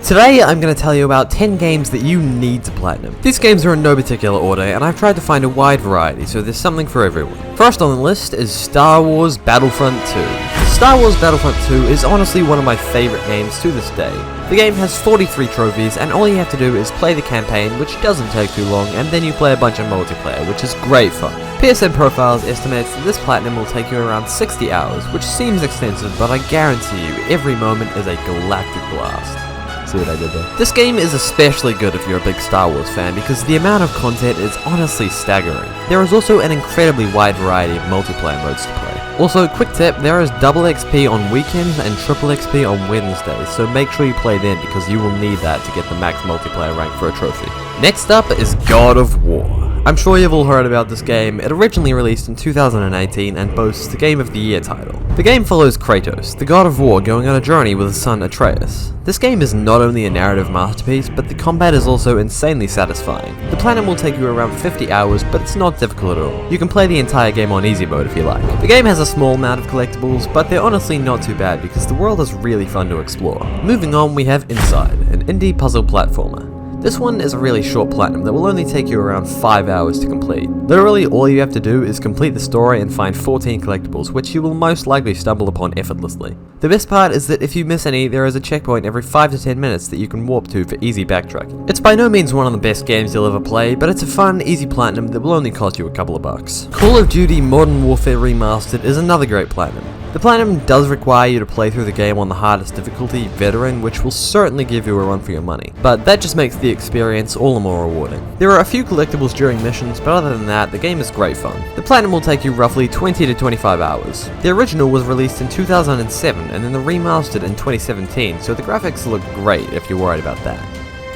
Today I'm going to tell you about 10 games that you need to platinum. These games are in no particular order, and I've tried to find a wide variety, so there's something for everyone. First on the list is Star Wars Battlefront 2. Star Wars Battlefront 2 is honestly one of my favorite games to this day. The game has 43 trophies, and all you have to do is play the campaign, which doesn't take too long, and then you play a bunch of multiplayer, which is great fun. PSN Profiles estimates that this platinum will take you around 60 hours, which seems extensive, but I guarantee you, every moment is a galactic blast. See what I did there? This game is especially good if you're a big Star Wars fan because the amount of content is honestly staggering. There is also an incredibly wide variety of multiplayer modes to play. Also, quick tip, there is double XP on weekends and triple XP on Wednesdays, so make sure you play then because you will need that to get the max multiplayer rank for a trophy. Next up is God of War. I'm sure you've all heard about this game. It originally released in 2018 and boasts the Game of the Year title. The game follows Kratos, the god of war, going on a journey with his son Atreus. This game is not only a narrative masterpiece, but the combat is also insanely satisfying. The platinum will take you around 50 hours, but it's not difficult at all. You can play the entire game on easy mode if you like. The game has a small amount of collectibles, but they're honestly not too bad because the world is really fun to explore. Moving on, we have Inside, an indie puzzle platformer. This one is a really short platinum that will only take you around 5 hours to complete. Literally all you have to do is complete the story and find 14 collectibles, which you will most likely stumble upon effortlessly. The best part is that if you miss any, there is a checkpoint every 5 to 10 minutes that you can warp to for easy backtracking. It's by no means one of the best games you'll ever play, but it's a fun, easy platinum that will only cost you a couple of bucks. Call of Duty Modern Warfare Remastered is another great platinum. The platinum does require you to play through the game on the hardest difficulty, Veteran, which will certainly give you a run for your money, but that just makes the experience all the more rewarding. There are a few collectibles during missions, but other than that, the game is great fun. The platinum will take you roughly 20 to 25 hours. The original was released in 2007 and then the remastered in 2017, so the graphics look great if you're worried about that.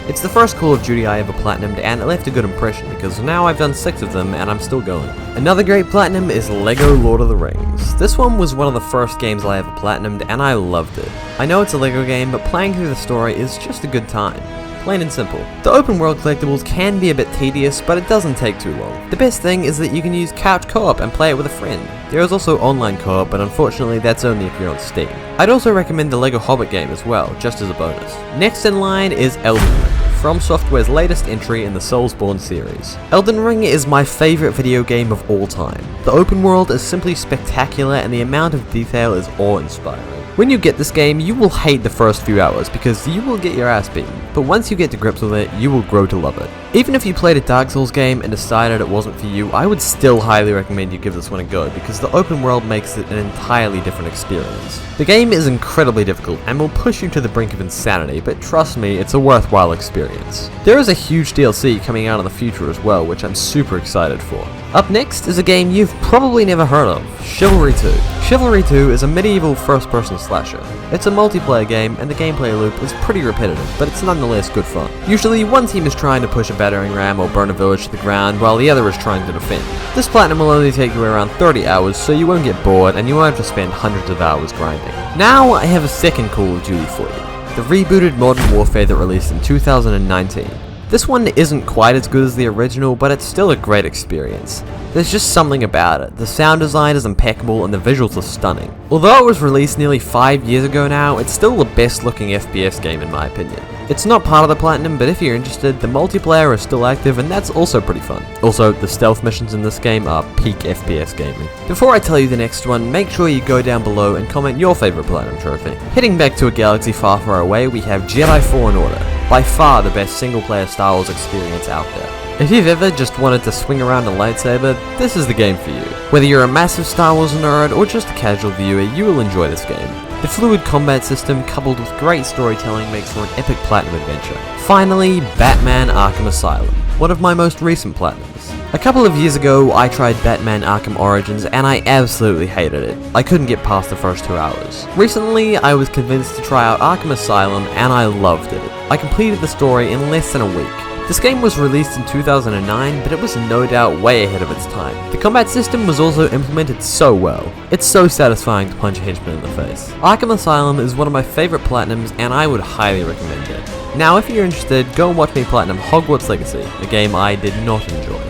It's the first Call of Duty I ever platinumed, and it left a good impression because now I've done 6 of them and I'm still going. Another great platinum is LEGO Lord of the Rings. This one was one of the first games I ever platinumed and I loved it. I know it's a LEGO game, but playing through the story is just a good time. Plain and simple. The open world collectibles can be a bit tedious, but it doesn't take too long. The best thing is that you can use couch co-op and play it with a friend. There is also online co-op, but unfortunately that's only if you're on Steam. I'd also recommend the LEGO Hobbit game as well, just as a bonus. Next in line is Elden Ring, From Software's latest entry in the Soulsborne series. Elden Ring is my favorite video game of all time. The open world is simply spectacular and the amount of detail is awe-inspiring. When you get this game, you will hate the first few hours because you will get your ass beaten, but once you get to grips with it, you will grow to love it. Even if you played a Dark Souls game and decided it wasn't for you, I would still highly recommend you give this one a go because the open world makes it an entirely different experience. The game is incredibly difficult and will push you to the brink of insanity, but trust me, it's a worthwhile experience. There is a huge DLC coming out in the future as well, which I'm super excited for. Up next is a game you've probably never heard of, Chivalry II. Chivalry II is a medieval first-person slasher. It's a multiplayer game and the gameplay loop is pretty repetitive, but it's nonetheless good fun. Usually one team is trying to push a battering ram or burn a village to the ground while the other is trying to defend. This platinum will only take you around 30 hours, so you won't get bored and you won't have to spend hundreds of hours grinding. Now I have a second Call of Duty for you, the rebooted Modern Warfare that released in 2019. This one isn't quite as good as the original, but it's still a great experience. There's just something about it. The sound design is impeccable and the visuals are stunning. Although it was released nearly 5 years ago now, it's still the best looking FPS game in my opinion. It's not part of the platinum, but if you're interested, the multiplayer is still active and that's also pretty fun. Also, the stealth missions in this game are peak FPS gaming. Before I tell you the next one, make sure you go down below and comment your favorite platinum trophy. Heading back to a galaxy far, far away, we have Jedi Fallen Order. By far the best single player Star Wars experience out there. If you've ever just wanted to swing around a lightsaber, this is the game for you. Whether you're a massive Star Wars nerd or just a casual viewer, you will enjoy this game. The fluid combat system coupled with great storytelling makes for an epic platinum adventure. Finally, Batman Arkham Asylum, one of my most recent platinums. A couple of years ago, I tried Batman Arkham Origins and I absolutely hated it. I couldn't get past the first 2 hours. Recently, I was convinced to try out Arkham Asylum and I loved it. I completed the story in less than a week. This game was released in 2009, but it was no doubt way ahead of its time. The combat system was also implemented so well. It's so satisfying to punch a henchman in the face. Arkham Asylum is one of my favorite platinums and I would highly recommend it. Now if you're interested, go and watch me platinum Hogwarts Legacy, a game I did not enjoy.